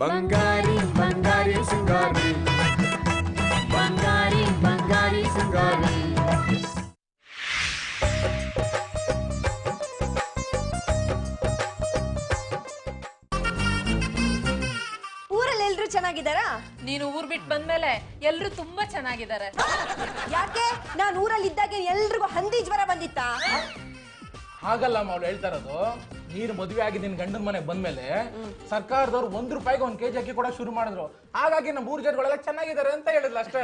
ಬಂಗಾರಿ ಬಂಗಾರಿ ಸಿಂಗಾರಿ ಬಂಗಾರಿ ಬಂಗಾರಿ ಸಿಂಗಾರಿ ಊರಲ್ಲಿ ಎಲ್ರು ಚೆನ್ನಾಗಿದ್ದಾರಾ? ನೀನು ಊರ್ ಬಿಟ್ಟು ಬಂದ್ಮೇಲೆ ಎಲ್ರು ತುಂಬಾ ಚೆನ್ನಾಗಿದ್ದಾರೆ. ಯಾಕೆ ನಾನು ಊರಲ್ಲಿ ಇದ್ದಾಗ ಎಲ್ರಿಗೂ ಹಂದಿ ಜ್ವರ ಬಂದಿತ್ತಾ? ಹಾಗಲ್ಲ ಅವಳು ಹೇಳ್ತಾ ಇರೋದು, ನೀನು ಮದುವೆ ಆಗಿ ನಿನ್ ಗಂಡನ ಮನೆಗೆ ಬಂದ್ಮೇಲೆ ಸರ್ಕಾರದವ್ರು ₹1 1 ಕೆಜಿ ಅಕ್ಕಿ ಕೊಡಕ್ ಶುರು ಮಾಡಿದ್ರು. ಹಾಗಾಗಿ ನಮ್ಮ ಊರ್ ಜನಗಳೆಲ್ಲ ಚೆನ್ನಾಗಿದ್ದಾರೆ ಅಂತ ಹೇಳಿದ್ಲು ಅಷ್ಟೇ.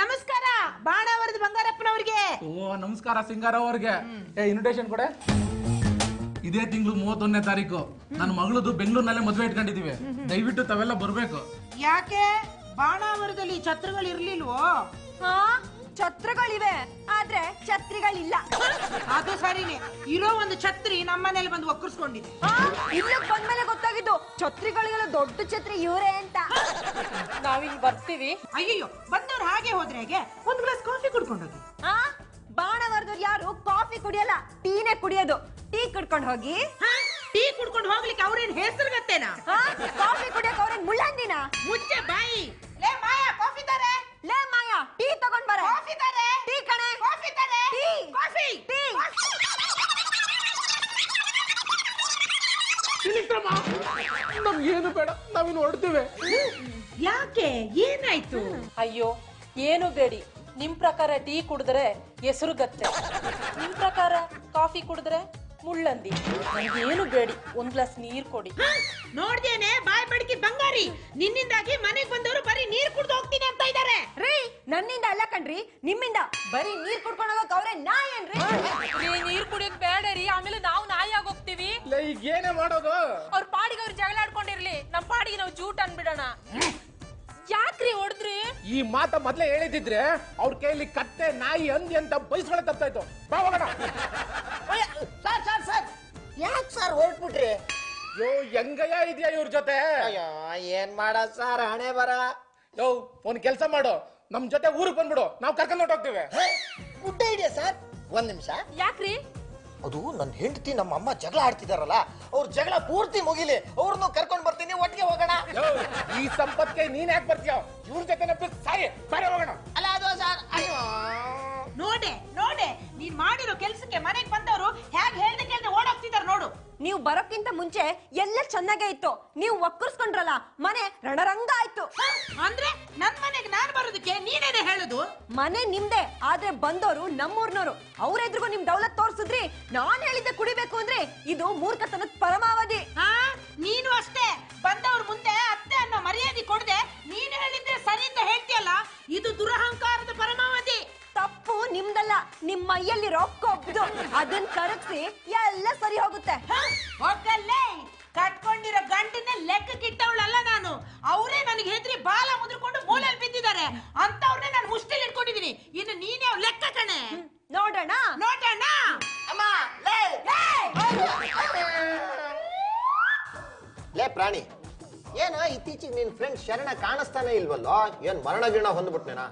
ನಮಸ್ಕಾರ ಬಾಣಾವರದ ಬಂಗಾರಪ್ಪನವ್ರಿಗೆ. ಓ ನಮಸ್ಕಾರ ಸಿಂಗಾರ ಅವ್ರಿಗೆ. ಇನ್ವಿಟೇಷನ್ ಕೊಡೆ. ಇದೇ ತಿಂಗಳು 31ನೇ ತಾರೀಕು ನನ್ನ ಮಗಳದು ಬೆಂಗಳೂರಿನಲ್ಲೇ ಮದುವೆ ಇಟ್ಕೊಂಡಿದೀವಿ. ದಯವಿಟ್ಟು ತಾವೆಲ್ಲ ಬರ್ಬೇಕು. ಯಾಕೆ ಬಾಣಾವರದಲ್ಲಿ ಛತ್ರಗಳು ಇರ್ಲಿಲ್ವೋ? ಹಾ, ಛತ್ರಗಳಿವೆ ಆದ್ರೆ ಛತ್ರಿಗಳಿಲ್ಲ. ಅದು ಸರಿನೇ, ಇರೋ ಒಂದು ಛತ್ರಿ ನಮ್ಮನೇಲಿ ಬಂದು ಒಕ್ಕರ್ಸ್ಕೊಂಡಿದೆ. ಇಲ್ಲಕ್ ಬಂದ್ಮೇಲೆ ಗೊತ್ತಾಗಿದ್ದು ಛತ್ರಿಗಳಿಗೆಲ್ಲ ದೊಡ್ಡ ಛತ್ರಿ ಇವರೇ ಅಂತ. ನಾವಿಲ್ಲಿ ಬರ್ತೀವಿ. ಅಯ್ಯಯ್ಯೋ, ಬಂದವ್ರು ಹಾಗೆ ಹೋದ್ರೆ ಹೇಗೆ? ಒಂದ್ ಗ್ಲಾಸ್ ಕಾಫಿ ಕುಡ್ಕೊಂಡೋಗಿ. ಬಾಣವರದವ್ರು ಯಾರು ಕಾಫಿ ಕುಡಿಯಲ್ಲ, ಟೀನೇ ಕುಡಿಯೋದು. ಟೀ ಕುಡ್ಕೊಂಡು ಹೋಗಿ. ಟೀ ಕುಡ್ಕೊಂಡು ಹೋಗ್ಲಿಕ್ಕೆ ಅವ್ರೇನ್ ಹೆಸರುಗತ್ತೇನಾ? ಕಾಫಿ ಕುಡಿಯಕ್ ಅವ್ರೇನ್ ಮುಳ್ಳಂದಿನ? ಮುಚ್ಚೆ ಬಾಯಿ. ಲೇ ಮಾಯಾ, ಕಾಫಿ ತಾರೆ. ಲೇ ಮಾಯಾ, ಟೀ ತಗೊಂಡ್ ಬರ. ಕಾಫಿ ತಾರೆ. ಟೀ ಕಣೆ. ಕಾಫಿ ತಾರೆ. ಟೀ. ಕಾಫಿ. ಟೀ. ನಮ್ಗೇನು ಬೇಡ, ನಾವಿನ್ನು ಹೊರಡ್ತೀವಿ. ಯಾಕೆ, ಏನಾಯ್ತು? ಅಯ್ಯೋ ಏನು ಬೇಡಿ. ನಿಮ್ ಪ್ರಕಾರ ಟೀ ಕುಡಿದ್ರೆ ಹೆಸರುಗತ್ತೆ, ನಿಮ್ ಪ್ರಕಾರ ಕಾಫಿ ಕುಡಿದ್ರೆ ಮುಳ್ಳಂದಿ. ಏನು ಬೇಡಿ, ಒಂದ್ ಗ್ಲಾಸ್ ನೀರ್ ಕೊಡಿ. ನೋಡ್ದೇನೆ ಬಾಯ್ ಬಡ್ಕಿ ಬಂಗಾರಿ, ನಿನ್ನಿಂದಾಗಿ ಮನೆಗ್ ಬಂದವರು ಬರೀ ನೀರ್ ಕುಡ್ದು ಹೋಗ್ತೀನಿ ಅಂತ ಇದ್ದಾರೆ. ರೀ, ನನ್ನಿಂದ ಅಲ್ಲ ಕಣ್ರಿ, ನಿಮ್ಮಿಂದ. ಬರೀ ನೀರ್ ಕುಡ್ಕೊಂಡು ಹೋಗಕ್ ಅವ್ರೆ ನಾಯಿ ಏನ್ರಿ? ನೀರ್ ಕುಡಿಯೋದ್ ಬೇಡ ರೀ, ಆಮೇಲೆ ನಾವು ನಾಯಿ ಆಗೋಗ್ತೀವಿ. ಈಗ ಏನೇ ಮಾಡೋದು? ಅವ್ರ ಪಾಡಿಗೆ ಅವ್ರು ಜಗಳ ಆಡ್ಕೊಂಡಿರ್ಲಿ, ನಮ್ ಪಾಡಿಗೆ ನಾವು ಜೂಟ್ ಅನ್ಬಿಡೋಣ. ಯಾಕ್ರಿ ಹೊಡೆದ್ರಿ? ಈ ಮಾತ ಮೊದ್ಲೇ ಹೇಳಿದಿದ್ರೆ ಅವ್ರ ಕೈಯಲ್ಲಿ ಕತ್ತೆ ನಾಯಿ ಹಂದಿ ಅಂತ ಬೈಸ್ಕೊಳ್ಳೆ ತಪ್ಪಾಯ್ತು. ಬಾ ಹೋಗೋಣ. ಸರ್ ಯಾಕೆ ಸರ್ ಹೊರಟ್ಬಿಟ್ರಿ? ಯೋ ಹೆಂಗಯ್ಯ ಇದೆಯಾ ಇವ್ರ ಜೊತೆ? ಅಯ್ಯೋ ಏನ್ ಮಾಡ ಸರ್, ಹಣೆ ಬರ. ಯೋ ಒಂದ್ ಕೆಲ್ಸ ಮಾಡು, ನಮ್ ಜೊತೆ ಊರಿಗೆ ಬಂದ್ಬಿಡು, ನಾವ್ ಕರ್ಕೊಂಡ್ ಹೊಟ್ಟೋಗ್ತೀವಿ. Good idea sir. ಒಂದ್ ನಿಮಿಷ. ಯಾಕ್ರಿ? ಅದು ನನ್ನ ಹೆಂಡತಿ ನಮ್ಮ ಅಮ್ಮ ಜಗಳ ಆಡ್ತಿದಾರಲ್ಲ, ಅವ್ರ ಜಗಳ ಪೂರ್ತಿ ಮುಗಿಲಿ, ಅವ್ರನ್ನು ಕರ್ಕೊಂಡ್ ಬರ್ತೀನಿ, ಒಟ್ಟಿಗೆ ಹೋಗೋಣ. ಈ ಸಂಪತ್ಗೆ ನೀನ್ ಯಾಕೆ ಬರ್ತೀಯ? ಇವ್ರ ಜೊತೆ ಸಾಯಿ, ಬಾರೆ ಹೋಗೋಣ. ಅಲ್ಲ ಅದು ಸರ್, ಅಯ್ಯೋ ನೋಡೆ ನೀನ್ ಮಾಡಿರೋ ಕೆಲ್ಸಕ್ಕೆ ಮನೆಗ್ ಬಂದವರು ಹೇಗೆ ಹೇಳ್ದೆ ಕೇಳ್ದೆ ಓಡೋಗ್ತಿದಾರ ನೋಡು. ನೀವು ಬರೋಕ್ಕಿಂತ ಮುಂಚೆ ಎಲ್ಲ ಚೆನ್ನಾಗೇ ಇತ್ತು. ನೀವು ಒಕ್ಕರ್ಸ್ಕೊಂಡ್ರಲ್ಲ, ಮನೆ ರಣರಂಗ ಆಯ್ತು. ಅಂದ್ರೆ ನನ್ ಮನೆಗೆ ನಾನ್ ಬರೋದಕ್ಕೆ ನೀನೇನೆ ಹೇಳುದು? ಮನೆ ನಿಮ್ದೆ, ಆದ್ರೆ ಬಂದವರು ನಮ್ಮೂರ್ನವರು. ಅವ್ರೆದ್ರಿಗೂ ನಿಮ್ ದೌಲತ್ ತೋರ್ಸಿದ್ರಿ. ನಾನ್ ಹೇಳಿದ್ದೆ ಕುಡಿಬೇಕು ಅಂದ್ರೆ ಇದು ಮೂರ್ಖತನದ ಪರಮಾವಧಿ. ನೀನು ಅಷ್ಟೇ, ಬಂದವ್ರ ಮುಂದೆ ಅತ್ತೆ ಅನ್ನೋ ಮರ್ಯಾದೆ ಕೊಡದೆ ನೀನು ಹೇಳಿದ್ರೆ ಸರಿ ಅಂತ ಹೇಳ್ತೀಯಲ್ಲ, ಇದು ದುರಹಂಕಾರದ ಪರಮಾವಧಿ. ತಪ್ಪು ನಿಮ್ದಲ್ಲ, ನಿಮ್ಮ ಮೈಯಲ್ಲಿ ರೊಕ್ಕೊಬ್ದು. ಅದನ್ನ ಕರಗಿಸಿ ಎಲ್ಲ ಸರಿ ಹೋಗುತ್ತೆ. ಹೋಗಲ್ಲೇ, ಕಟ್ಕೊಂಡಿರೋ ಗಂಡನ್ನ ಲೆಕ್ಕಕ್ಕಿಟ್ಟವಳಲ್ಲ ನಾನು. ಅವರೇ ನನಗೆ ಹೆದ್ರಿ ಬಾಲ ಮುದ್ರಕೊಂಡು ಮೂಲೆಯಲ್ಲಿ ಬಿದ್ದಿದ್ದಾರೆ. ಅಂತವ್ರನ್ನೇ ನಾನು ಮುಷ್ಟಿಲಿ ಇಟ್ಕೊಂಡಿದೀನಿ. ಇನ್ನು ನೀನೇ ಅವ್ರ ಲೆಕ್ಕ ಕಣೆ. ನೋಡೋಣ. ಅಮ್ಮ ಲೇ ಪ್ರಾಣಿ, ಏನ ಇತ್ತೀಚೆಗೆ ನಿನ್ ಫ್ರೆಂಡ್ ಶರಣ ಕಾಣಿಸ್ತಾನೆ ಇಲ್ವಲ್ಲೋ? ಏನ್ ಮರಣ ಗಿರಣ ಹೊಂದ್ಬಿಟ್ನೇನಾ?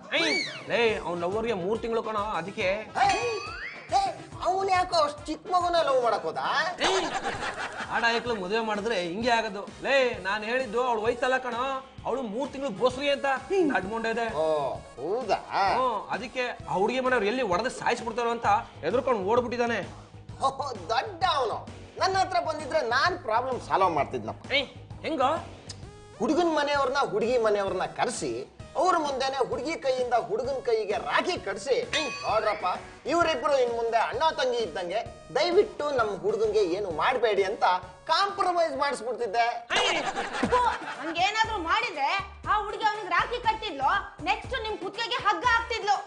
ಅವ್ನ ಲವ್ವರ್ಗೆ 3 ತಿಂಗಳು ಕಣ, ಅದಕ್ಕೆ. ಅವನ್ ಯಾಕೋ ಅಷ್ಟು ಚಿಕ್ಕ ಮಗುನ ಲವ್ ಮಾಡಕ್ ಹೋದ? ಆಡ ಐಕ್ಳು ಮದುವೆ ಮಾಡಿದ್ರೆ ಹಿಂಗೆ ಆಗೋದು. ನಾನು ಹೇಳಿದ್ದು ಅವಳು ವಯಸ್ಸಲ್ಲ ಕಣ, ಅವಳು 3 ತಿಂಗಳು ಗೋಸ್ರಿ ಅಂತ ಅಡ್ಕೊಂಡೆ. ಓ ಹೌದಾ? ಅದಕ್ಕೆ ಆ ಹುಡುಗಿ ಮನೆಯವ್ರು ಎಲ್ಲಿ ಹೊಡೆದ ಸಾಯಿಸ್ಬಿಡ್ತಾರೋ ಅಂತ ಎದುರ್ಕೊಂಡು ಓಡ್ಬಿಟ್ಟಿದ್ದಾನೆ. ದೊಡ್ಡ ಅವನು ನನ್ನ ಹತ್ರ ಬಂದಿದ್ರೆ ನಾನ್ ಪ್ರಾಬ್ಲಮ್ ಸಾಲ್ವ್ ಮಾಡ್ತಿದ್ನಪ್ಪ. ಹೆಂಗ? ಹುಡುಗನ್ ಮನೆಯವ್ರನ್ನ ಹುಡುಗಿ ಮನೆಯವ್ರನ್ನ ಕರೆಸಿ ಅವ್ರ ಮುಂದೆನೆ ಹುಡುಗಿ ಕೈಯಿಂದ ಹುಡುಗನ್ ಕೈಗೆ ರಾಖಿ ಕಟ್ಸಿ, ನೋಡ್ರಪ್ಪ ಇವರಿಬ್ರು ಇನ್ ಮುಂದೆ ಅಣ್ಣ ತಂಗಿ ಇದ್ದಂಗೆ, ದಯವಿಟ್ಟು ನಮ್ ಹುಡುಗನ್ಗೆ ಏನು ಮಾಡಬೇಡಿ ಅಂತ ಕಾಂಪ್ರಮೈಸ್ ಮಾಡಿಸ್ಬಿಡ್ತಿದ್ದೆ. ಹಂಗೇನಾದ್ರೂ ಮಾಡಿದ್ರೆ ಆ ಹುಡುಗಿ ಅವನಿಗೆ ರಾಖಿ ಕಟ್ಟಿದ್ಲು, ನೆಕ್ಸ್ಟ್ ನಿಮ್ ಕುತ್ತಿಗೆಗೆ ಹಗ್ಗ ಹಾಕ್ತಿದ್ಲು.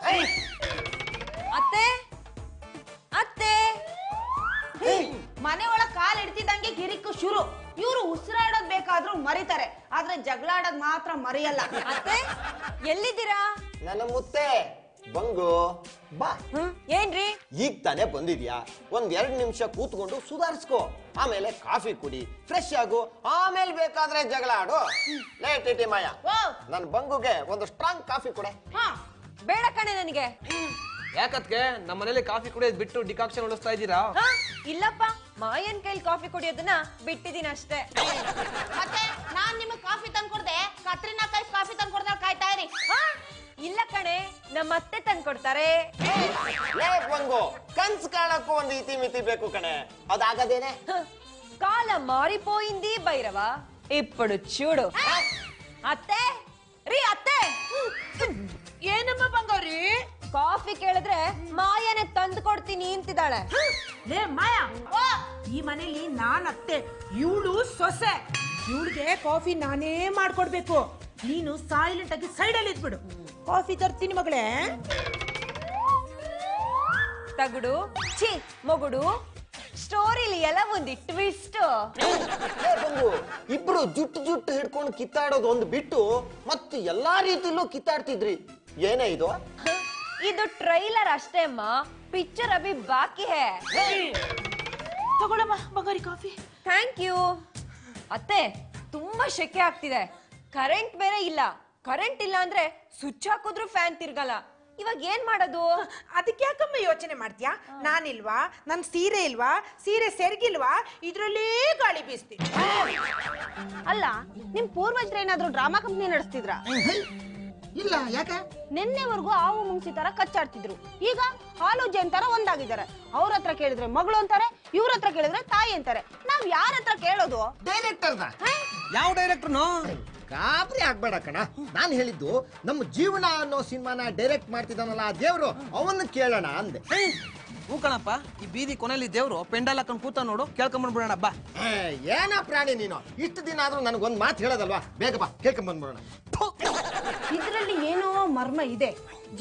ಅತ್ತೆ ಅತ್ತೆ, ಮನೆ ಒಳಗ್ ಕಾಲ್ ಇಡ್ತಿದ್ದಂಗೆ ಕಿರಿಕು ಶುರು. ಇವ್ರು ಉಸಿರಾಡೋದ್ ಬೇಕಾದ್ರೂ ಮರಿತಾರೆ, ಆದ್ರೆ ಜಗಳಾಡೋದ್ ಮಾತ್ರ ಮರೆಯಲ್ಲ. ಅತ್ತೆ ಎಲ್ಲಿದ್ದೀರಾ? ನನ್ನ ಮುತ್ತೆ ಬಂಗು ಬಾ. ಏನ್ರಿ ಈಗ ತಾನೇ ಬಂದಿದ್ಯಾ? ಒಂದ್ 2 ನಿಮಿಷ ಕೂತ್ಕೊಂಡು ಸುಧಾರಿಸ್ಕೋ, ಆಮೇಲೆ ಕಾಫಿ ಕುಡಿ, ಫ್ರೆಶ್ ಆಗು, ಆಮೇಲೆ ಬೇಕಾದ್ರೆ ಜಗಳ ಆಡು. ಲೇಟ್ ಮಾಯ, ನನ್ ಬಂಗುಗೆ ಒಂದು ಸ್ಟ್ರಾಂಗ್ ಕಾಫಿ ಕೊಡೆ. ಬೇಡ ಕಣೆ ನನಗೆ. ಯಾಕತ್ಗೆ ನಮ್ಮ ಮನೇಲಿ ಕಾಫಿ ಕುಡಿಯೋದು ಬಿಟ್ಟು ಡಿಕಾಕ್ಷನ್ ಉಳಿಸ್ತಾ ಇದ್ದೀರಾ? ಇಲ್ಲಪ್ಪ, ಮಾಯನ್ ಕೈಲಿ ಕಾಫಿ ಕುಡಿಯೋದನ್ನ ಬಿಟ್ಟಿದೀನಿ ಅಷ್ಟೇ. ಮತ್ತೆ ಮಾಡ್ತಾರೆ. ಲೇ ಬಂಗು, ಕನ್ಸ್ ಕಾಣಕ್ಕೂ ಒಂದು ಇತಿ ಮಿತಿ ಬೇಕು ಕಣೆ, ಅದಾಗದೇನೆ. కాల మారిపోయింది భైరవ, ఇప్పుడు చూడు. అత్తే ರೀ ಅತ್ತೆ, ಏನಮ್ಮ ಬಂಗವ್ರಿ? ಕಾಫಿ ಕೇಳಿದ್ರೆ ಮಾಯನೆ ತಂದು ಕೊಡ್ತೀನಿ ಅಂತಿದ್ದಾಳೆ. ಲೇ ಮಾಯಾ, ಈ ಮನೇಲಿ ನಾನ್ ಅತ್ತೆ, ಇವಳು ಸೊಸೆ. ಇವಳಿಗೆ ಕಾಫಿ ನಾನೇ ಮಾಡ್ಕೊಡ್ಬೇಕು. ನೀನು ಸೈಲೆಂಟ್ ಆಗಿ ಸೈಡ್ ಅಲ್ಲಿ ಇದ್ಬಿಡು. ಕಾಫಿ ತರ್ತೀನಿ ಮಗಳೇ. ತಗುಡು ಛೀ ಮೊಗುಡು, ಸ್ಟೋರಿಲಿ ಎಲ್ಲ ಒಂದು ಟ್ವಿಸ್ಟ್. ಬಂಗು, ಇಬ್ರು ಜುಟ್ಟು ಹಿಡ್ಕೊಂಡು ಕಿತ್ತಾಡೋದು ಒಂದು ಬಿಟ್ಟು ಮತ್ತೆ ಎಲ್ಲಾ ರೀತಿಲೂ ಕಿತ್ತಾಡ್ತಿದ್ರಿ, ಏನೇ ಇದು? ಇದು ಟ್ರೈಲರ್ ಅಷ್ಟೇ ಅಮ್ಮ, ಪಿಕ್ಚರ್ ಅಭಿ ಬಾಕಿ ಹೇ. ತಗೊಳಮ್ಮ ಬಂಗಾರಿ ಕಾಫಿ. Thank you. ಅತ್ತೆ, ತುಂಬಾ ಶೆಕೆ ಆಗ್ತಿದೆ, ಕರೆಂಟ್ ಬೇರೆ ಇಲ್ಲ. ಕರೆಂಟ್ ಇಲ್ಲ ಅಂದ್ರೆ ಸ್ವಿಚ್ ಹಾಕಿದ್ರು ಫ್ಯಾನ್ ತಿರ್ಗಲ್ಲ. ಇವಾಗ ಏನ್ ಮಾಡೋದು? ಅದಕ್ಕೆ ಯಾಕಮ್ಮ ಯೋಚನೆ ಮಾಡ್ತೀಯಾ? ನಾನಿಲ್ವಾ, ನನ್ ಸೀರೆ ಇಲ್ವಾ, ಸೀರೆ ಸೆರ್ಗಿಲ್ವಾ, ಇದ್ರಲ್ಲೇ ಗಾಳಿ ಬೀಸ್ತೀನಿ. ಅಲ್ಲ, ನಿಮ್ ಪೂರ್ವಜರೇನಾದ್ರೂ ಡ್ರಾಮಾ ಕಂಪ್ನಿ ನಡೆಸ್ತಿದ್ರ? ಇಲ್ಲ, ಯಾಕೆ? ನಿನ್ನೆವರೆಗೂ ಹಾವು ಮುಂಗ್ಸಿ ತರ ಕಚ್ಚಾಡ್ತಿದ್ರು, ಈಗ ಹಾಲು ಜೇನ್ ತರ ಒಂದಾಗಿದ್ದಾರೆ. ಅವ್ರ ಹತ್ರ ಕೇಳಿದ್ರೆ ಮಗಳು ಅಂತಾರೆ, ಇವ್ರ ಹತ್ರ ಕೇಳಿದ್ರೆ ತಾಯಿ ಅಂತಾರೆ. ನಾವ್ ಯಾರ ಹತ್ರ ಕೇಳೋದು? ಡೈರೆಕ್ಟರ್ನ. ಯಾವ ಡೈರೆಕ್ಟರ್ನು? ಗಾಬರಿ ಆಗ್ಬೇಡ ಕಣ, ನಾನ್ ಹೇಳಿದ್ದು ನಮ್ಮ ಜೀವನ ಅನ್ನೋ ಸಿನಿಮಾನ ಡೈರೆಕ್ಟ್ ಮಾಡ್ತಿದ್ದಾನಲ್ಲ ಆ ದೇವ್ರು, ಅವನ್ನ ಕೇಳೋಣ ಅಂದೆ. ಹೂ ಕಣಪ್ಪ, ಈ ಬೀದಿ ಕೊನೆಯಲ್ಲಿ ದೇವ್ರು ಪೆಂಡಲ್ ಹಾಕೊಂಡು ಕೂತ ನೋಡು, ಕೇಳ್ಕೊಂಡ್ಬಿಡೋಣ ಬಾ. ಏನ ಪ್ರಾಣಿ ನೀನು, ಇಷ್ಟು ದಿನ ಆದ್ರೂ ನನಗೊಂದ್ ಮಾತು ಹೇಳೋದಲ್ವಾ? ಬೇಗ ಬಾ, ಕೇಳ್ಕೊಂಡ್ಬಂದ್ಬಿಡೋಣ. ಇದ್ರಲ್ಲಿ ಏನೋ ಮರ್ಮ ಇದೆ.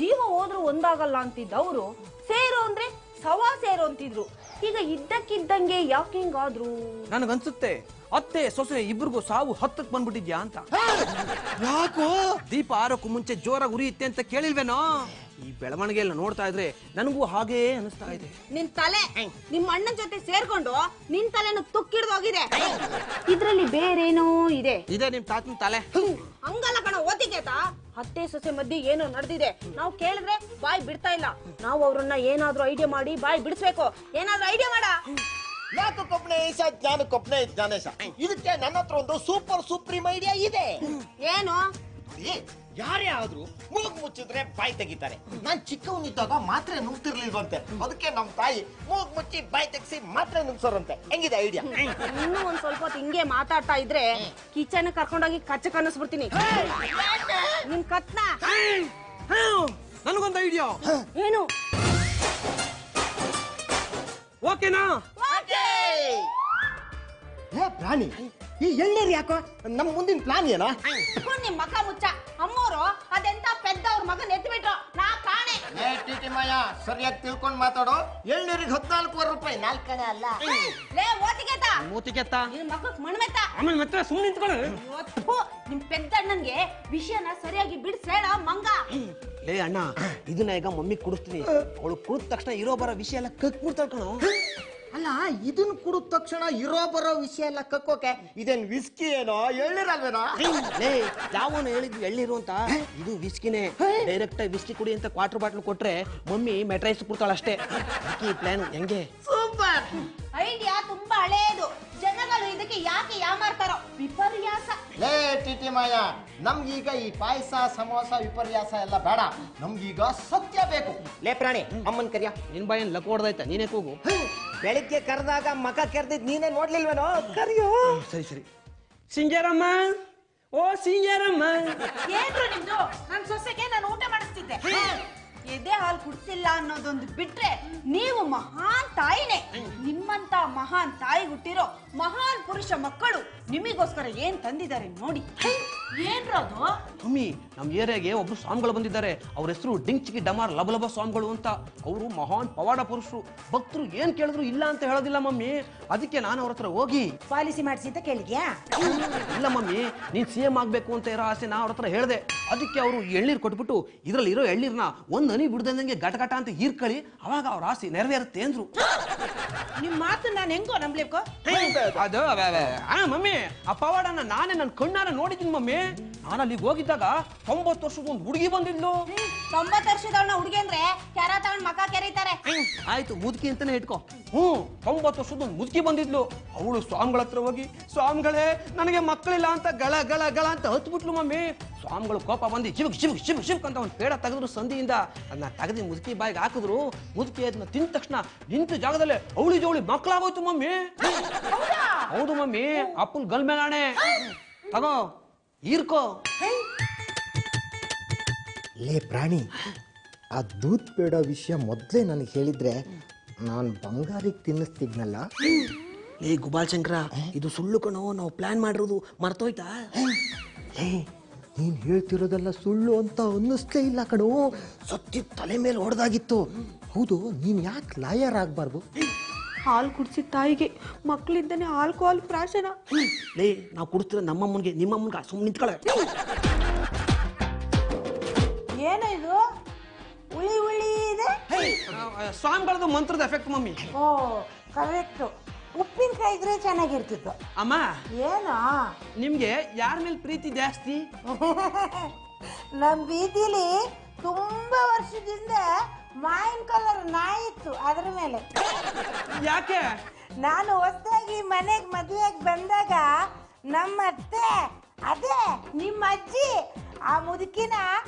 ಜೀವ ಹೋದ್ರು ಒಂದಾಗಲ್ಲ ಅಂತಿದ್ದ ಅವರು ಸೇರು ಅಂದ್ರೆ ಸವಾ ಸೇರು ಅಂತಿದ್ರು. ಈಗ ಇದ್ದಕ್ಕಿದ್ದಂಗೆ ಯಾಕೆ ಹಿಂಗಾದ್ರು? ನನಗನ್ಸುತ್ತೆ ಅತ್ತೆ ಸೊಸೆ ಇಬ್ರಿಗೂ ಸಾವು ಹತ್ತಕ್ ಬಂದ್ಬಿಟ್ಟಿದ್ಯಾ ಅಂತ. ಯಾಕೋ? ದೀಪ ಆರೋಕ್ಕೂ ಮುಂಚೆ ಜೋರಾಗಿ ಉರಿಯುತ್ತೆ ಅಂತ ಕೇಳಿಲ್ವೇನೋ? ಈ ಬೆಳವಣಿಗೆ ಎಲ್ಲ ನೋಡ್ತಾ ಇದ್ರೆ ನನಗೂ ಹಾಗೇ ಅನಿಸ್ತಾ ಇದೆ. ನಿನ್ ತಲೆ ನಿಮ್ ಅಣ್ಣನ ಜೊತೆ ಸೇರ್ಕೊಂಡು ನಿನ್ ತಲೆನು ತುಕ್ಕಿಡ್ದೋಗಿದೆ. ಇದ್ರಲ್ಲಿ ಬೇರೇನೋ ಇದೆ. ಇದೇ ನಿಮ್ ತಾತನ ತಲೆ. ಹಂಗಲ್ಲ ಕಣ, ಓದಿಗೆತ ಅತ್ತೆ ಸೊಸೆ ಮಧ್ಯೆ ಏನೋ ನಡೆದಿದೆ. ನಾವು ಕೇಳಿದ್ರೆ ಬಾಯ್ ಬಿಡ್ತಾ ಇಲ್ಲ. ನಾವು ಅವ್ರನ್ನ ಏನಾದ್ರೂ ಐಡಿಯಾ ಮಾಡಿ ಬಾಯ್ ಬಿಡಿಸ್ಬೇಕು. ಏನಾದ್ರೂ ಐಡಿಯಾ ಮಾಡ. ಯಾಕೊಬ್ಬನೇ ಈಶ ಜ್ಞಾನಕ್ಕೊಬ್ಬನೇ ಜ್ಞಾನೇಶ. ಇದಕ್ಕೆ ನನ್ನ ಹತ್ರ ಒಂದು ಸೂಪರ್ ಸುಪ್ರೀಂ ಐಡಿಯಾ ಇದೆ. ಏನು? ಯಾರೇ ಆದ್ರೂ ಮೂಗ್ ಮುಚ್ಚಿದ್ರೆ ಬಾಯಿ ತೆಗಿತಾರೆ. ನಾನ್ ಚಿಕ್ಕವನಿದ್ದಾಗ ಮಾತ್ರೆ ನುಗ್ತಿರ್ಲಿಲ್ವಂತೆ, ಅದಕ್ಕೆ ನಮ್ ತಾಯಿ ಮೂಗ್ ಮುಚ್ಚಿ ಬಾಯಿ ತೆಗಿಸಿ ಮಾತ್ರೆ ನುಗ್ಸೋರಂತೆ. ಹೆಂಗಿದೆ ಐಡಿಯಾ? ಇನ್ನೂ ಒಂದ್ ಸ್ವಲ್ಪ ಹೊತ್ತು ಹಿಂಗೆ ಮಾತಾಡ್ತಾ ಇದ್ರೆ ಕಿಚನ್ ಕರ್ಕೊಂಡೋಗಿ ಕಚ್ಚ ಕನ್ನಿಸ್ಬಿಡ್ತೀನಿ ನಿನ್ ಕತ್ನ. ನನಗೊಂದು ಐಡಿಯಾ. ಏನು? ಓಕೆನಾ? ಏ ಪ್ರಾಣಿ, ಈ ಎಳ್ನೀರು ಯಾಕೋ? ನಮ್ ಮುಂದಿನ ಪ್ಲಾನ್ ಏನೋ? ನಿಮ್ ಮಕ ಮುಚ್ಚ. ಅಮ್ಮೋರು ಅದೆಂತ ಪೆದ್ದವ್ರ ಮಗನ್ ಎತ್ಬಿಟ್ರು, ನಾ ಕಾಣೆ. ಟಿಟಿ ಮಾಯ, ಸರಿಯಾಗಿ ತಿಳ್ಕೊಂಡ್ ಮಾತಾಡೋ. ಎಳ್ನೀರಿಗೆ 14,000 ರೂಪಾಯಿ, 4 ಕಣೆ ಅಲ್ಲ. ಲೇ ಓತಿಗೆತ, ಮೂತಿಗೆತ್ತ ನಿನ್ ಮಕ್ಕಕ್ ಮಣ್ಮೆತ್ತ. ಆಮೇಲೆ ಮತ್ತೆ ಸುಮ್ಮನೆ ನಿಂತ್ಕೊಳ್ಳು. ಇವತ್ತು ನಿಮ್ ಪೆದ್ದಣ್ಣನ್ಗೆ ವಿಷಯನ ಸರಿಯಾಗಿ ಬಿಡಿಸೇಳ ಮಂಗ. ಲೇ ಅಣ್ಣ, ಇದನ್ನ ಈಗ ಮಮ್ಮಿ ಕುಡಿಸ್ತೀನಿ. ಅವಳು ಕುಡಿದ ತಕ್ಷಣ ಇರೋ ಬರೋ ವಿಷಯ ಎಲ್ಲ ಕಕ್ಬಿಡ್ತಾಳ ಕಣೋ. ಅಲ್ಲ, ಇದನ್ ಕುಡಿದ ತಕ್ಷಣ ಇರೋ ಬರೋ ವಿಷಯ ಎಲ್ಲ ಕಕ್ಕೋಕೆ ಇದೇನ್ ವಿಸ್ಕಿ ಏನೋ ಎಳ್ನೀರಲ್ವೇನೋ? ಲೇ, ಯಾವನು ಹೇಳಿದ್ವಿ ಎಳ್ನೀರು ಅಂತ? ಇದು ವಿಸ್ಕಿನೇ. ಡೈರೆಕ್ಟ್ ಆಗಿ ವಿಸ್ಕಿ ಕುಡಿ ಅಂತ ಕ್ವಾರ್ಟರ್ ಬಾಟ್ಲ್ ಕೊಟ್ರೆ ಮಮ್ಮಿ ಮೆಟ್ರೈಸ್ ಕೊಡ್ತಾಳ ಅಷ್ಟೇ. ಈ ಪ್ಲಾನ್ ಹೆಂಗೆ? ಸೂಪರ್ ಐಡಿಯಾ ತುಂಬಾ ಹಳೇದು. ಜನಗಳು ಇದಕ್ಕೆ ಯಾಕೆ ಯಾಮಾರ್ತಾರೋ? ವಿಪರ್ಯಾಸ. ಲೇ ಟಿಟಿ ಮಾಯ, ನಮ್ಗೀಗ ಈ ಪಾಯಸ ಸಮೋಸ ವಿಪರ್ಯಾಸ ಎಲ್ಲ ಬೇಡ. ನಮ್ಗೀಗ ಸತ್ಯ ಬೇಕು. ಲೇ ಪ್ರಾಣಿ, ಅಮ್ಮನ್ ಕರಿಯ. ನಿನ್ ಬಾಯನ್ ಲಕ್ ಹೊಡ್ದೈತ, ನೀನೇ ಕೂಗು. ಬೆಳಿಗ್ಗೆ ಕರೆದಾಗ ಮಕ ಕೆರ್ದಿದ್ ನೀನೇ ನೋಡ್ಲಿಲ್ವೇನೋ? ಕರಿಯೋ. ಸರಿ ಸರಿ. ಸಿಂಗೇರಮ್ಮ, ಓ ಸಿಂಗೇರಮ್ಮ. ಏನ್ರು ನಿಮ್ದು? ನನ್ ಸೊಸೆಗೆ ನಾನು ಊಟ ಮಾಡಿಸ್ತಿದ್ದೆ. ಎದೆ ಹಾಲು ಕುಡ್ಸಿಲ್ಲ ಅನ್ನೋದೊಂದು ಬಿಟ್ರೆ ನೀವು ಮಹಾನ್ ತಾಯಿನೇ. ನಿಮ್ಮಂತ ಮಹಾನ್ ತಾಯಿ ಹುಟ್ಟಿರೋ ಮಹಾನ್ ಪುರುಷ ಮಕ್ಕಳು ನಿಮಗೋಸ್ಕರ ಏನ್ ತಂದಿದ್ದಾರೆ ನೋಡಿ. ಏನ್ರು ಅದು? ಮಮ್ಮಿ, ನಮ್ ಏರಿಯಾಗೆ ಒಬ್ರು ಸ್ವಾಮಿಗಳು ಬಂದಿದ್ದಾರೆ. ಅವ್ರ ಹೆಸರು ಡಿಂಗ್ಚಿಗಿ ಡಮಾರ್ ಲಬಲಬ ಸ್ವಾಮಿಗಳು ಅಂತ. ಅವರು ಮಹಾನ್ ಪವಾಡ ಪುರುಷರು. ಭಕ್ತರು ಏನ್ ಕೇಳಿದ್ರು ಇಲ್ಲ ಅಂತ ಹೇಳೋದಿಲ್ಲ ಮಮ್ಮಿ. ಅದಕ್ಕೆ ನಾನು ಅವ್ರ ಹತ್ರ ಹೋಗಿ ಪಾಲಿಸಿ ಮಾಡಿಸಿ ಅಂತ ಕೇಳಿದ್ಯಾ? ಇಲ್ಲ ಮಮ್ಮಿ, ನೀನ್ CM ಆಗ್ಬೇಕು ಅಂತ ಇರೋ ಆಸೆ ನಾ ಅವ್ರ ಹತ್ರ ಹೇಳ್ದೆ. ಅದಕ್ಕೆ ಅವರು ಎಳ್ನೀರ್ ಕೊಟ್ಬಿಟ್ಟು ಇದ್ರಲ್ಲಿ ಇರೋ ಎಳ್ನೀರ್ನ ಒಂದ್ ಹನಿ ಬಿಡ್ದಂಗೆ ಗಟಗಟ ಅಂತ ಹೀರ್ಕಳಿ, ಅವಾಗ ಅವ್ರ ಆಸೆ ನೆರವೇರುತ್ತೆ ಅಂದ್ರು. ನಿಮ್ ಮಾತು ನಾನು ಹೆಂಗೋ ನಂಬ್ಲೇಕೋ? ಅದು ಮಮ್ಮಿ, ಆ ಪವಾಡನ ನಾನೇ ನನ್ನ ಕಣ್ಣಾರ ನೋಡಿದ್ದೀನಿ ಮಮ್ಮಿ. ನಾನು ಅಲ್ಲಿಗೆ ಹೋಗಿದ್ದಾಗ 90 ವರ್ಷದ ಒಂದು ಹುಡುಗಿ ಬಂದಿದ್ಲು. 90 ವರ್ಷದವನ ಹುಡುಗಿ ಅಂದ್ರೆ ಕೆರ ತಗೊಂಡ್ ಮಕ ಕೆರೀತಾರೆ. ಆಯ್ತು ಮುದುಕಿ ಅಂತಾನೆ ಇಟ್ಕೋ. 90 ವರ್ಷದ ಒಂದು ಮುದುಕಿ ಬಂದಿದ್ಲು. ಅವಳು ಸ್ವಾಮಿಗಳ ಹತ್ರ ಹೋಗಿ, ಸ್ವಾಮಿಗಳೇ ನನಗೆ ಮಕ್ಕಳಿಲ್ಲ ಅಂತ ಗಳ ಗಳ ಗಳ ಅಂತ ಹತ್ಬಿಟ್ಲು ಮಮ್ಮಿ. ಸ್ವಾಮಿಗಳು ಕೋಪ ಬಂದು ಶಿವ್ ಶಿವ್ ಶಿವ್ ಶಿವ್ ಅಂತ ಒಂದು ಪೇಡ ತೆಗೆದ್ರು ಸಂದಿಯಿಂದ. ಅದನ್ನ ತೆಗೆದು ಮುದುಕಿ ಬಾಯಿಗೆ ಹಾಕಿದ್ರು. ಮುದುಕಿ ಅದನ್ನ ತಿಂದ ತಕ್ಷಣ ನಿಂತ ಜಾಗದಲ್ಲೇ ಅವಳಿ ಜವಳಿ ಮಕ್ಕಳಾಗೋಯ್ತು ಮಮ್ಮಿ. ಹೌದು ಮಮ್ಮಿ, ಅಪ್ಪನ್ ಗಲ್ ಮೇಲಾಣೆ. ತಗೋ ಈರ್ಕೋ. ಲೇ ಪ್ರಾಣಿ, ಆ ದೂತ್ ಬೇಡ ವಿಷಯ ಮೊದಲೇ ನನಗೆ ಹೇಳಿದ್ರೆ ನಾನು ಬಂಗಾರಿಗೆ ತಿನ್ನಿಸ್ತಿದ್ನಲ್ಲ. ಏ ಗುಬಾಲ್ ಶಂಕರ, ಇದು ಸುಳ್ಳು ಕಣೋ, ನಾವು ಪ್ಲಾನ್ ಮಾಡಿರೋದು ಮರ್ತೋಯ್ತಾ? ಲೇ, ನೀನು ಹೇಳ್ತಿರೋದೆಲ್ಲ ಸುಳ್ಳು ಅಂತ ಅನ್ನಿಸ್ಲೇ ಇಲ್ಲ ಕಣೋ. ಸತ್ಯ ತಲೆ ಮೇಲೆ ಹೊಡೆದಾಗಿತ್ತು. ಹೌದು, ನೀನು ಯಾಕೆ ಲಾಯರ್ ಆಗಬಾರ್ದು? ಹಾಲು ಕುಡಿಸಿದ ತಾಯಿಗೆ ಮಕ್ಕಳಿದ್ದಾನೆ ಆಲ್ಕೋಹಾಲ್ ಪ್ರಾಶನ. ಲೇ, ನಾವು ಕುಡಿಸ್ತಿರೋ ನಮ್ಮಮ್ಮನಿಗೆ ನಿಮ್ಮಮ್ಮನಿಗೆ ಸುಮ್ಮನೆ ನಿಂತ್ಕೊಳ್ಳೆ. ಏನೋ ಇದು ಉಳಿ ಉಳಿ ಇದೆ. ಸ್ವಾಮಿಗಳದ್ದು ಮಂತ್ರದ ಎಫೆಕ್ಟ್ ಮಮ್ಮಿ. ಓ ಕರೆಕ್ಟ್. ಉಪ್ಪಿನಕಾಯಿ ಇದ್ರೆ ಚೆನ್ನಾಗಿರ್ತಿತ್ತು. ಅಮ್ಮ, ಏನೋ ನಿಮ್ಗೆ ಯಾರ ಮೇಲೆ ಪ್ರೀತಿ ಜಾಸ್ತಿ? ನಮ್ಮ ಬೀದಿಲಿ ತುಂಬಾ ವರ್ಷದಿಂದ ಮಾಯಿನ ಕಲರ್ ನಾಯಿ ಇತ್ತು, ಅದ್ರ ಮೇಲೆ. ಯಾಕೆ? ನಾನು ಹೊಸದಾಗಿ ಮನೆಗೆ ಮದುವೆಗೆ ಬಂದಾಗ ನಮ್ಮ ಅತ್ತೆ, ಅದೇ ನಿಮ್ಮ ಅಜ್ಜಿ, ಆ ಮುದುಕಿನ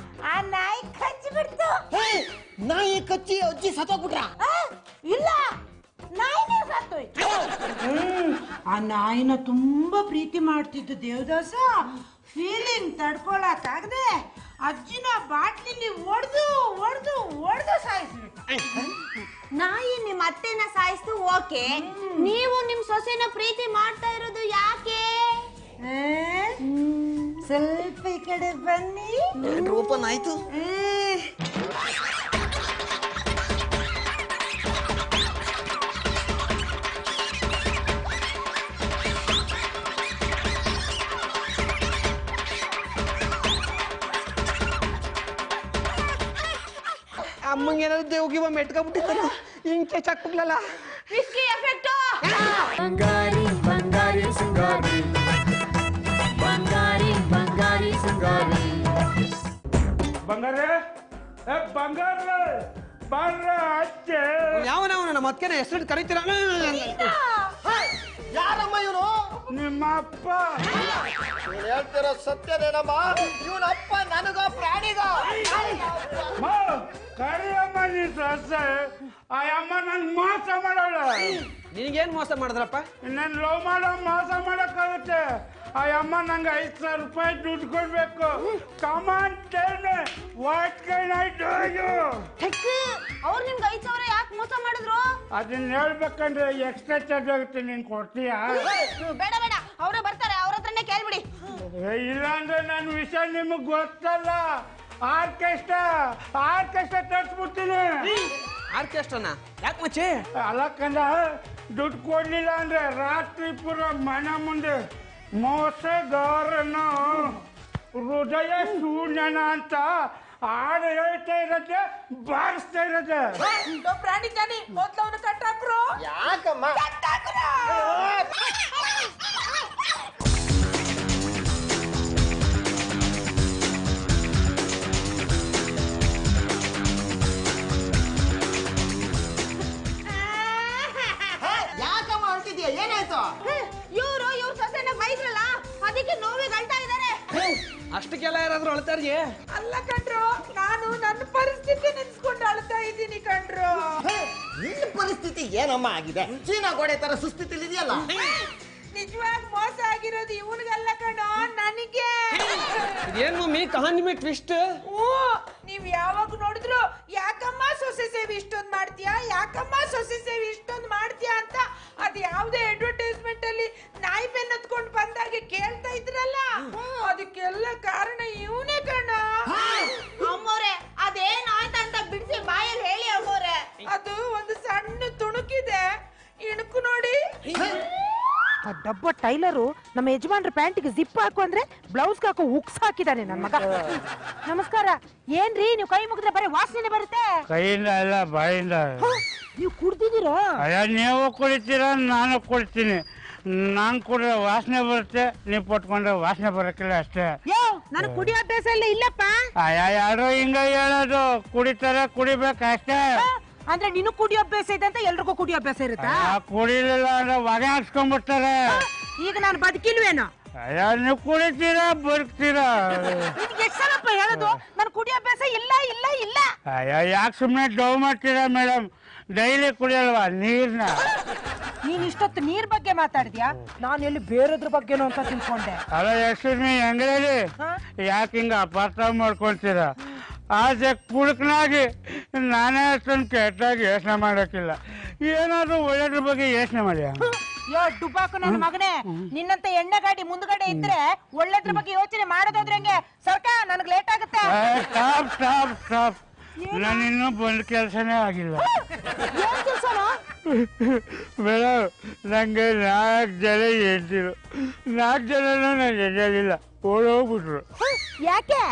ಆ ನಾಯಿ ಕಚ್ಚಿ ಬಿಡ್ತು. ನಾಯಿ ಕಚ್ಚಿ ಅಜ್ಜಿ ಸತ್ತೋಗ್ಬಿಟ್ರ? ಇಲ್ಲ, ನಾಯಿನೇ ಸತ್ತೋಯ್ತು. ಆ ನಾಯಿನ ತುಂಬಾ ಪ್ರೀತಿ ಮಾಡ್ತಿದ್ದು ದೇವದಾಸ. ಫೀಲಿಂಗ್ ತಡ್ಕೊಳಕ್ಕಾಗದೆ ಅಜ್ಜಿನ ಬಾಟ್ಲಿಲಿ ಒಡ್ದು ಒಡ್ದು ಒಡ್ದು ಸಾಯಿಸ್ಬಿಟ್ಟು. ನಾಯಿ ನಿಮ್ ಅತ್ತೆನ ಸಾಯಿಸ್ತು ಓಕೆ, ನೀವು ನಿಮ್ ಸೊಸೆನ ಪ್ರೀತಿ ಮಾಡ್ತಾ ಇರೋದು ಯಾಕೆ? ಸ್ವಲ್ಪ ಈ ಕಡೆ ಬನ್ನಿ. ಓಪನ್ ಆಯ್ತು. ಅಮ್ಮಂಗೆ ಏನಾದ್ರು ದೇವ್ಗಿವ ಮೆಟ್ಕೊಂಡ್ಬಿಟ್ಟಿತ್ತಲ್ಲ, ಹಿಂಗೆ ಚಾಕ್ಬಿಡ್ಲಲ್ಲ. Whisky effect. ಬಂಗಾರಿ ಬಂಗಾರಿ ಸಿಂಗಾರಿ, ಬಂಗಾರಿ ಬಂಗಾರಿ ಸಿಂಗಾರಿ. ಬಂಗಾರ ಬಂಗಾರ ಬಾರ ಅಚ್ಚೆ. ಯಾವನವನ ನಮ್ಮ ಅತ್ಕೆನ ಹೆಸರು ಕರೀತೀರ? ಯಾರಮ್ಮ ಇವನು? ನಿಮ್ಮ ಅಪ್ಪ. ನೀನು ಹೇಳ್ತಿರೋ ಸತ್ಯನೇನಮ್ಮ? ಇವನ ಅಪ್ಪ ನನಗ ಪ್ರಾಣಿಗ? ಕರಿಯಮ್ಮ ನೀ ಸೊಸೆ, ಆ ಅಮ್ಮ ನನ್ ಮೋಸ ಮಾಡೋಳ. ನಿನಗೇನ್ ಮೋಸ ಮಾಡಿದ್ರಪ್ಪ? ನನ್ ಲವ್ ಮಾಡೋ ಮೋಸ ಮಾಡಕ್ಕಾಗುತ್ತೆ. ಆ ಅಮ್ಮ ನಂಗೆ 5,000 ರೂಪಾಯಿ ದುಡ್ಡು ಕೊಡ್ಬೇಕು. Come on tell me what can I do you? ಅವ್ರು ನಿಮ್ಗೆ 5,000 ಯಾಕೆ ಮೋಸ ಮಾಡಿದ್ರು? ಅದನ್ನ ಹೇಳ್ಬೇಕಂದ್ರೆ ಎಕ್ಸ್ಟ್ರಾ ಚಾರ್ಜ್ ಆಗುತ್ತೆ, ನೀನ್ ಕೊಡ್ತೀಯಾ? ಬೇಡ ಬೇಡ, ಅವರೇ ಬರ್ತಾರೆ, ಅವ್ರ ಹತ್ರನೇ ಕೇಳ್ಬಿಡಿ. ಇಲ್ಲ ಅಂದ್ರೆ ನನ್ನ ವಿಷಯ ನಿಮಗ್ ಗೊತ್ತಲ್ಲ. ಆರ್ಕೆಸ್ಟ್ರಾ ತರ್ಸ್ಬಿಡ್ತೀನಿ. ಆರ್ಕೆಸ್ಟ್ರಾನ ಯಾಕೆ ಮಚ್ಚೆ? ಅಲ್ಲಕ್ಕಂದ ದುಡ್ಡು ಕೊಡ್ಲಿಲ್ಲ ಅಂದ್ರೆ ರಾತ್ರಿ ಪೂರ ಮನೆ ಮುಂದೆ ಮೋಸಗಾರನ ಹೃದಯ ಶೂನ್ಯನ ಅಂತ ಹಾಡು ಹೇಳ್ತಾ ಇರತ್ತೆ, ಬಾರಿಸ್ತಾ ಇರತ್ತೆ. ಪ್ರಾಣಿ ಜಾನಿ ಮೊದ್ಲು ಅವನು ಕಟ್ಟಾಕ್ರು. ಯಾಕಮ್ಮ? ಯಾಕಮ್ಮ ಅಂತಿದ್ಯಾ? ಏನಾಯ್ತು? ಇವ್ರ ಸೊಸೆನ ಬೈದ್ರಲ್ಲ, ಅದಕ್ಕೆ ನೋವಿಗೆ ಅಳ್ತಾ ಇದಾರೆ. ಅಷ್ಟಕ್ಕೆಲ್ಲ ಯಾರಾದ್ರೂ ಅಳ್ತಾರ್ಗೆ? ಅಲ್ಲ ಕಣ್ರು, ನಾನು ನನ್ನ ಪರಿಸ್ಥಿತಿ ನೆನ್ಸ್ಕೊಂಡು ಅಳ್ತಾ ಇದ್ದೀನಿ ಕಣ್ರು. ನಿನ್ನ ಪರಿಸ್ಥಿತಿ ಏನಮ್ಮ ಆಗಿದೆ? ಚೀನಾ ಗೋಡೆ ತರ ಸುಸ್ಥಿತಿಲಿ ಇದೆಯಲ್ಲ. ನಿಜವಾಗ್ ಮೋಸ ಆಗಿರೋದು ಇವನಿಗಲ್ಲ ಕಣೋ, ನನಗೆ. ಏನ್ ಮಮ್ಮಿ ಕಹಾನಿ ಮೇ ಟ್ವಿಸ್ಟ್? ನೀವ್ ಯಾವಾಗ ನೋಡಿದ್ರು ಯಾಕಮ್ಮ ಸೊಸೆ ಸೇವೆ ಇಷ್ಟೊಂದು ಮಾಡ್ತೀಯಾ, ಯಾಕಮ್ಮ ಸೊಸೆ ಸೇವೆ ಇಷ್ಟೊಂದು ಮಾಡ್ತೀಯಾ ಅಂತ ಅದ್ ಯಾವ್ದೇ ಅಡ್ವರ್ಟೈಸ್ಮೆಂಟ್ ಅಲ್ಲಿ ನಾಯಿ ಬೆನ್ ಹತ್ಕೊಂಡು ಬಂದಾಗೆ ಕೇಳ್ತಾ ಇದ್ರಲ್ಲ, ಅದಕ್ಕೆಲ್ಲ ಕಾರಣ ಇವನೇ ಕಣ. ಅಮ್ಮೋರೆ ಅದೇನಾಯ್ತಂತ ಬಿಡಿಸಿ ಬಾಯಲ್ಲಿ ಹೇಳಿ ಅಮ್ಮೋರೆ. ಅದು ಒಂದು ಸಣ್ಣ ತುಣುಕಿದೆ, ಇಣುಕು ನೋಡಿ. ಆ ಡಬ್ಬ ಟೈಲರು ನಮ್ಮ ಯಜಮಾನ್ರ ಪ್ಯಾಂಟಿಗೆ ಜಿಪ್ ಹಾಕು ಅಂದ್ರೆ ಬ್ಲೌಸ್ ಹಾಕೋ ಹುಕ್ಸ್ ಹಾಕಿದಾನೆ ನನ್ನ ಮಗ. ನಮಸ್ಕಾರ. ಏನ್ರಿ ನೀವು ಕೈ ಮುಗಿದ್ರೆ ಬರೀ ವಾಸನೆ ಬರುತ್ತೆ? ಕೈಯಿಂದ ಅಲ್ಲ, ಬಾಯಿಂದ. ನೀವು ಕುಡ್ದಿದ್ದೀರಾ? ಅಯ್ಯ, ನೀವು ಕುಡಿತೀರ, ನಾನು ಕುಡ್ತೀನಿ. ನಾನು ಕುಡಿದ್ರೆ ವಾಸನೆ ಬರುತ್ತೆ, ನೀವು ಪಟ್ಕೊಂಡ್ರೆ ವಾಸನೆ ಬರಕ್ಕಿಲ್ಲ ಅಷ್ಟೇ. ನನಗೆ ಕುಡಿಯೋ ಅಭ್ಯಾಸ ಎಲ್ಲ ಇಲ್ಲಪ್ಪ. ಯಾರೋ ಹಿಂಗ ಹೇಳೋದು, ಕುಡಿತಾರೆ ಕುಡಿಬೇಕಷ್ಟೇ. ಅಂದ್ರೆ ನೀನು ಕುಡಿಯೋ ಅಭ್ಯಾಸ ಇದೆ ಅಂತ ಎಲ್ರಿಗೂ ಕುಡಿಯೋ ಅಭ್ಯಾಸ ಇರುತ್ತಾ? ಕುಡಿಲಿಲ್ಲ ಅಂದ್ರೆ ಹೊಗೆ ಹಾಕ್ಸ್ಕೊಂಡ್ಬಿಡ್ತಾರೆ. ಈಗ ನಾನು ಬದುಕಿಲ್ವೇನೋ? ನೀವು ಕುಡಿತೀರಾ ಬದುಕ್ತೀರಾ? ನಿನ್ಗೆ ಎಷ್ಟು ಸಲಪ್ಪ ಹೇಳೋದು ನಾನು ಕುಡಿಯೋ ಅಭ್ಯಾಸ ಇಲ್ಲ ಇಲ್ಲ ಇಲ್ಲ? ಯಾಕೆ ಸುಮ್ಮನೆ ಡವ್ ಮಾಡ್ತೀರಾ ಮೇಡಮ್? ಡೈಲಿ ಕುಡಿಯಲ್ವಾ ನೀರ್ನ? ನೀನ್ ಇಷ್ಟೊತ್ತು ನೀರ್ ಬಗ್ಗೆ ಮಾತಾಡಿದ್ಯಾ, ನಾನು ಎಲ್ಲಿ ಬೇರೆದ್ರ ಬಗ್ಗೆನೋ ಅಂತ ತಿಳ್ಕೊಂಡೆ. ಅಲ್ಲ ಯಶ್ವಿ ಹೆಂಗ್ರೇಳಿ, ಯಾಕೆ ಹಿಂಗ ಅಪಾರ್ಥ ಮಾಡ್ಕೊಳ್ತೀರಾ? ಆಸೆ ಕುಡುಕನಾಗಿ ನಾನೇ ಅಷ್ಟೊಂದು ಕೆಟ್ಟಾಗಿ ಯೋಚನೆ ಮಾಡೋಕ್ಕಿಲ್ಲ. ಏನಾದ್ರು ಒಳ್ಳೆದ್ರ ಬಗ್ಗೆ ಯೋಚನೆ ಮಾಡಿ. ಯೋ ಡುಬಾಕು ನನ್ನ ಮಗನೇ, ನಿನ್ನಂತ ಎಣ್ಣೆ ಗಾಡಿ ಮುಂದ್ಗಡೆ ಇದ್ರೆ ಒಳ್ಳೆದ್ರ ಬಗ್ಗೆ ಯೋಚನೆ ಮಾಡೋದಾದ್ರೆ ಹಂಗೆ ಸರ್ಕ, ನನಗ್ ಲೇಟ್ ಆಗುತ್ತೆ. ಸ್ಟಾಪ್ ಸ್ಟಾಪ್ ಸ್ಟಾಪ್, ನಾನಿನ್ನೂ ಬಂದ ಕೆಲಸನೇ ಆಗಿಲ್ಲ ಮೇಡಮ್. ನಂಗೆ 4 ಜನ ಹೇಳ್ತಿರು, 4 ಜನನೂ ನಾನು ಎನ್ನಲಿಲ್ಲ, ಓಡೋಗ್ಬಿಟ್ರು. ಯಾಕೆ?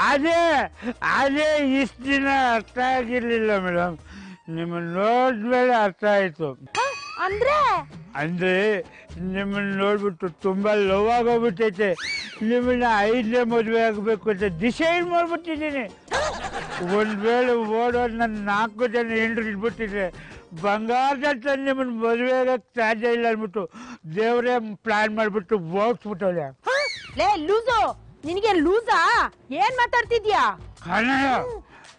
ಅದೇ ಇಷ್ಟು ದಿನ ಅರ್ಥ ಆಗಿರ್ಲಿಲ್ಲ ಮೇಡಮ್. ನಿಮ್ಮನ್ನ ನೋಡಿದ್ಮೇಲೆ ಅರ್ಥ ಆಯ್ತು. ಅಂದ್ರೆ ನಿಮ್ಮನ್ನ ನೋಡ್ಬಿಟ್ಟು ತುಂಬಾ ಲವ್ ಆಗೋಗ್ಬಿಟ್ಟೈತೆ. ನಿಮ್ಮನ್ನ 5ನೇ ಮದುವೆ ಆಗಬೇಕು ಅಂತ ಡಿಸೈಡ್ ಮಾಡ್ಬಿಟ್ಟಿದ್ದೀನಿ. ಒಂದ್ ವೇಳೆ ಓಡೋದು ನನ್ನ 4 ಜನ ಹೆಂಡ್ರು ಇಟ್ಬಿಟ್ಟಿದ್ರೆ ಬಂಗಾರದಂತ ನಿಮ್ಮನ್ನ ಮದುವೆ ಆಗಕ್ಕೆ ಸಾಧ್ಯ ಇಲ್ಲ ಅಂದ್ಬಿಟ್ಟು ದೇವರೇ ಪ್ಲಾನ್ ಮಾಡ್ಬಿಟ್ಟು ಹೋಗ್ಸ್ಬಿಟ್ಟವ್ರೆ. ಲೇ ಲೂಸು, ನಿನಗೆ ಲೂಸಾ? ಏನ್ ಮಾತಾಡ್ತಿದ್ಯಾ?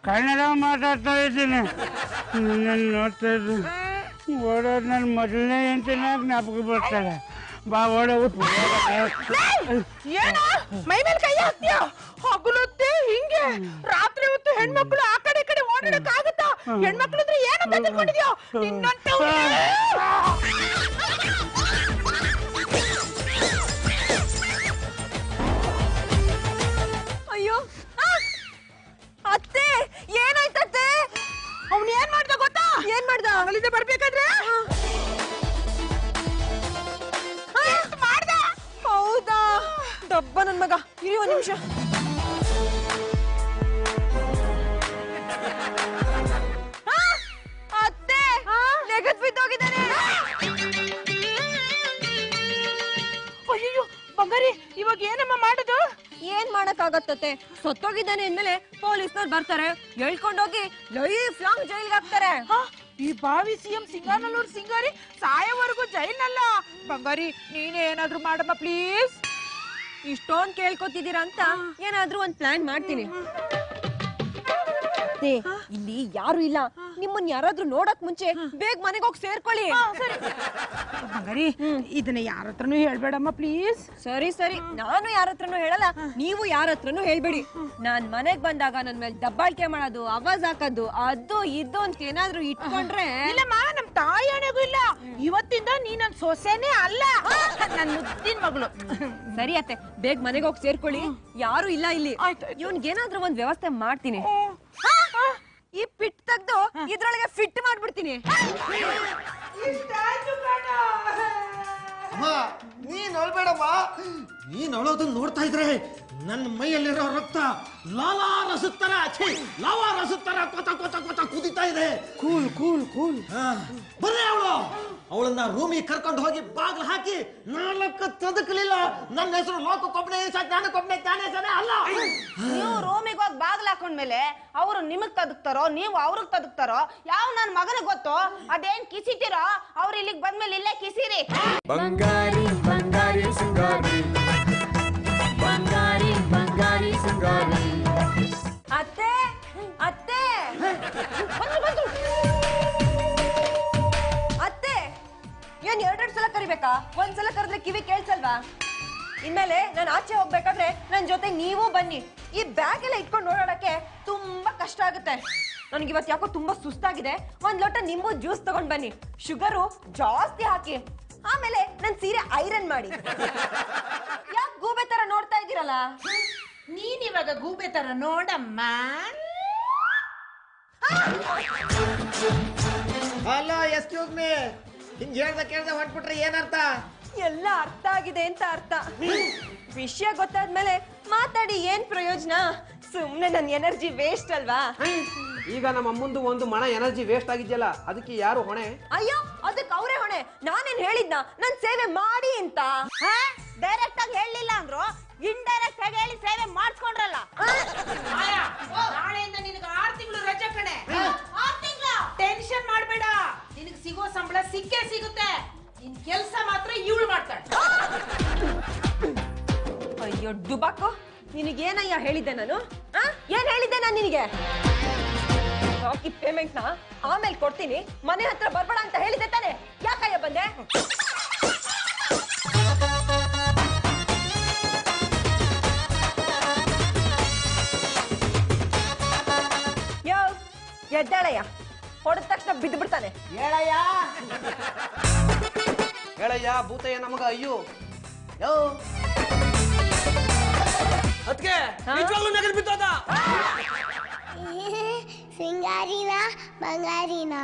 ಕನ್ನಡ ಮಾತಾಡ್ತಾ ಇದ್ದೀನಿ. ನೋಡ್ತಾ ಇದ್ದು ಓಡೋದು ನನ್ನ ಮೊದಲನೇ ಹೆಂಡತಿನ ಜ್ಞಾಪಕ ಬರ್ತಾಳೆ. ಬಾ ಓಡೋಗ್ಬಿಟ್ಟು ಏನೋ ಮೈ ಮೇಲೆ ಕೈ ಹಾಕ್ತೀಯ? ಹಗಲೊತ್ತೆ ಹಿಂಗೆ, ರಾತ್ರಿ ಹೊತ್ತು ಹೆಣ್ಮಕ್ಳು ಆ ಕಡೆ ಈ ಕಡೆ ಓಡಾಡಕ್ ಆಗುತ್ತಾ? ಹೆಣ್ಮಕ್ಳು ಇದ್ರೆ ಏನಂತ ತಿಳ್ಕೊಂಡಿದ್ಯೋ? ಅಯ್ಯೋ ಅತ್ತೆ, ಏನಾಯ್ತತ್ತೆ? ಅವ್ನು ಏನ್ ಮಾಡ್ದ ಗೊತ್ತಾ? ಏನ್ ಮಾಡ್ದ? ಅಲ್ಲಿಂದ ಬರ್ಬೇಕಾದ್ರೆ ಮಾಡ್ದ. ಹೌದಾ? ಡಬ್ಬ ನನ್ ಮಗ. ಇರಿ 1 ನಿಮಿಷ. ಅತ್ತೆ, ನೆಗದ್ ಬಿದ್ದೋಗಿದ್ದಾನೆ. ಅಯ್ಯೋ ಬಂಗಾರಿ, ಇವಾಗ ಏನಮ್ಮ ಮಾಡುದು? ಏನ್ ಮಾಡಕ್ಕಾಗತ್ತೆ? ಸತ್ತೋಗಿದ್ದಾನೆ ಅಂದ್ಮೇಲೆ ಪೊಲೀಸ್ನವ್ರು ಬರ್ತಾರೆ, ಎಳ್ಕೊಂಡೋಗಿ ಲೈಫ್ ಲಾಂಗ್ ಜೈಲ್ಗೆ ಹಾಕ್ತಾರೆ. ಈ ಬಾವಿ ಸಿಎಂ ಸಿಂಗಾನಲ್ಲೂರ್ ಸಿಂಗಾರಿ ಸಾಯೋವರೆಗೂ ಜೈಲ್ನಲ್ಲ. ಬಂಗಾರಿ, ನೀನೇ ಏನಾದ್ರೂ ಮಾಡಮ್ಮ ಪ್ಲೀಸ್. ಇಷ್ಟೊಂದ್ ಕೇಳ್ಕೊತಿದ್ದೀರಾ ಅಂತ ಏನಾದ್ರೂ ಒಂದ್ ಪ್ಲಾನ್ ಮಾಡ್ತೀನಿ. ಇಲ್ಲಿ ಯಾರು ಇಲ್ಲ, ನಿಮ್ಮನ್ನ ಯಾರಾದ್ರೂ ನೋಡಕ್ ಮುಂಚೆ ಬೇಗ ಮನೆಗೆ ಹೋಗಿ ಸೇರ್ಕೊಳ್ಳಿ. ಬಂಗಾರಿ, ಇದನ್ನ ಯಾರ ಹತ್ರನೂ ಹೇಳ್ಬೇಡಮ್ಮ ಪ್ಲೀಸ್. ಸರಿ ಸರಿ, ನಾನು ಯಾರ ಹತ್ರನೂ ಹೇಳಲ್ಲ, ನೀವು ಯಾರ ಹತ್ರನೂ ಹೇಳ್ಬೇಡಿ. ನಾನ್ ಮನೆಗ್ ಬಂದಾಗ ನನ್ ಮೇಲೆ ದಬ್ಬಾಳಿಕೆ ಮಾಡೋದು, ಆವಾಜ್ ಹಾಕೋದು, ಅದು ಇದು ಅಂತ ಏನಾದ್ರೂ ಇಟ್ಕೊಂಡ್ರೆ. ಇಲ್ಲಮ್ಮ, ನಮ್ ತಾಯಿ ಅಣೆಗೂ ಇಲ್ಲ. ಇವತ್ತಿಂದ ನೀ ನನ್ ಸೊಸೆನೇ ಅಲ್ಲ, ನನ್ ಮುದ್ದಿನ ಮಗಳು. ಸರಿ ಅತ್ತೆ, ಬೇಗ ಮನೆಗೆ ಹೋಗಿ ಸೇರ್ಕೊಳ್ಳಿ. ಯಾರು ಇಲ್ಲ ಇಲ್ಲಿ. ಇವ್ನ್ಗೇನಾದ್ರೂ ಒಂದ್ ವ್ಯವಸ್ಥೆ ಮಾಡ್ತೀನಿ. ಈ ಪಿಟ್ ತೆಗ್ದು ಇದ್ರೊಳಗೆ ಫಿಟ್ ಮಾಡ್ಬಿಡ್ತೀನಿ. ನೀನ್ ಅಳ್ಬೇಡಮ್ಮ. ನೀನ್ ಅಳೋದನ್ನ ನೋಡ್ತಾ ಇದ್ರೆ ನನ್ನ ಮೈಯಲ್ಲಿರೋ ರಕ್ತ ಲಾವಾ ರಸದ ತರ, ಲಾವಾ ರಸದ ತರ ಕೊತ ಕೊತ ಕೊತ ಕುದಿತಾ ಇದೆ. Cool cool cool. ಬರ್ರಿ ಅವಳನ್ನ ರೂಮಿಗೆ ಕರ್ಕೊಂಡು ಹೋಗಿ ಬಾಗ್ಲು ಹಾಕಿ 4 ತದಕಲಿಲ್ಲ. ನನ್ನ ಹೆಸರು ಲೋಕಕ್ಕೊಬ್ಬನೇ ಜ್ಞಾನಕ್ಕೊಬ್ಬನೇ ಜ್ಞಾನೇಶನೇ ಅಲ್ಲ. ನೀವು ರೂಮಿಗೆ ಹೋಗಿ ಬಾಗ್ಲು ಹಾಕೊಂಡ್ಮೇಲೆ ಅವರು ನಿಮಗ್ ತದಕ್ತಾರೋ ನೀವು ಅವ್ರಿಗೆ ತದಕ್ತಾರೋ ಯಾವ ನನ್ ಮಗನಿಗೆ ಗೊತ್ತೋ? ಅದೇನ್ ಕಿಸಿತೀರೋ ಅವ್ರು ಇಲ್ಲಿಗೆ ಬಂದ್ಮೇಲೆ ಇಲ್ಲೇ ಕಿಸಿರಿ. ಬಂಗಾರಿ ಬಂಗಾರಿ ಸಿಂಗಾರಿ, ಬಂಗಾರಿ ಬಂಗಾರಿ ಸಿಂಗಾರಿ. ಅತ್ತೆ ಅತ್ತೆ ಅತ್ತೆ, ಏನ್ 2 ಸಲ ಕರಿಬೇಕಾ? ಒಂದ್ಸಲ ಕರೆದ್ರೆ ಕಿವಿ ಕೇಳ್ಸಲ್ವಾ? ಇನ್ಮೇಲೆ ನಾನು ಆಚೆ ಹೋಗ್ಬೇಕಾದ್ರೆ ನನ್ ಜೊತೆ ನೀವು ಬನ್ನಿ. ಈ ಬ್ಯಾಗ್ ಎಲ್ಲ ಇಟ್ಕೊಂಡು ಓಡಾಡಕ್ಕೆ ತುಂಬಾ ಕಷ್ಟ ಆಗುತ್ತೆ. ನನಗೆ ಇವತ್ತು ಯಾಕೋ ತುಂಬಾ ಸುಸ್ತಾಗಿದೆ. 1 ಲೋಟ ನಿಂಬು ಜ್ಯೂಸ್ ತಗೊಂಡ್ ಬನ್ನಿ. ಶುಗರು ಜಾಸ್ತಿ ಹಾಕಿ. ಆಮೇಲೆ ನನ್ ಸೀರೆ ಐರನ್ ಮಾಡಿ. ಯಾಕೆ ಗೂಬೆ ತರ ನೋಡ್ತಾ ಇದ್ದೀರಲ್ಲ? ನೀನ್ ಇವಾಗ ಗೂಬೆ ತರ ನೋಡಮ್ಮ. Hello, excuse me. ಹಿಂಗ್ ಹೇಳ್ದ ಕೇಳ್ದೆ ಹೊಟ್ಬಿಟ್ರೆ ಏನರ್ಥ? ಎಲ್ಲ ಅರ್ಥ ಆಗಿದೆ ಅಂತ ಅರ್ಥ. ವಿಷಯ ಗೊತ್ತಾದ್ಮೇಲೆ ಮಾತಾಡಿ ಏನ್ ಪ್ರಯೋಜನ? ಸುಮ್ನೆ ನನ್ ಎನರ್ಜಿ ವೇಸ್ಟ್ ಅಲ್ವಾ? ಈಗ ನಮ್ಮ ಅಮ್ಮಂದು ಒಂದು ಮಣ ಎನರ್ಜಿ ವೇಸ್ಟ್ ಆಗಿದ್ಯಲ್ಲ, ಅದಕ್ಕೆ ಯಾರು ಹೊಣೆ? ಅಯ್ಯೋ, ಅದಕ್ಕೆ ಅವರೇ ಹೊಣೆ. ನಾನೇನ್ ಹೇಳಿದ್ನ ನನ್ ಸೇವೆ ಮಾಡಿ ಅಂತ? ಡೈರೆಕ್ಟ್ ಆಗಿ ಹೇಳಿಲ್ಲ ಅಂದ್ರು ಇಂಡೈರೆಕ್ಟ್ ಆಗಿ ಹೇಳಿ ಸೇವೆ ಮಾಡಿ ಯಾಕೋ ನಿನಗೇನಯ್ಯ ಹೇಳಿದ್ದೆ ನಾನು ಏನ್ ಹೇಳಿದ್ದೆ ನಾನು ನಿನಗೆ? ಬಾಕಿ ಪೇಮೆಂಟ್ ನ ಆಮೇಲೆ ಕೊಡ್ತೀನಿ, ಮನೆ ಹತ್ರ ಬರ್ಬೇಡ ಅಂತ ಹೇಳಿದ್ದೆ ತಾನೆ? ಯಾಕಯ್ಯ ಬಂದೆ? ಯೋ ಎದ್ದಾಳಯ್ಯ, ಹೊಡೆದ ತಕ್ಷಣ ಬಿದ್ದು ಬಿಡ್ತಾನೆ. ಹೇಳಯ್ಯ ಭೂತಯ್ಯ ನಮಗ ಅಯ್ಯೋ ಯೋ ಅದಕ್ಕೆ ನಿಜವಾಗ್ಲೂ ನಗರ ಬಿದ್ದೋದ ಸಿಂಗಾರಿನ ಬಂಗಾರಿನ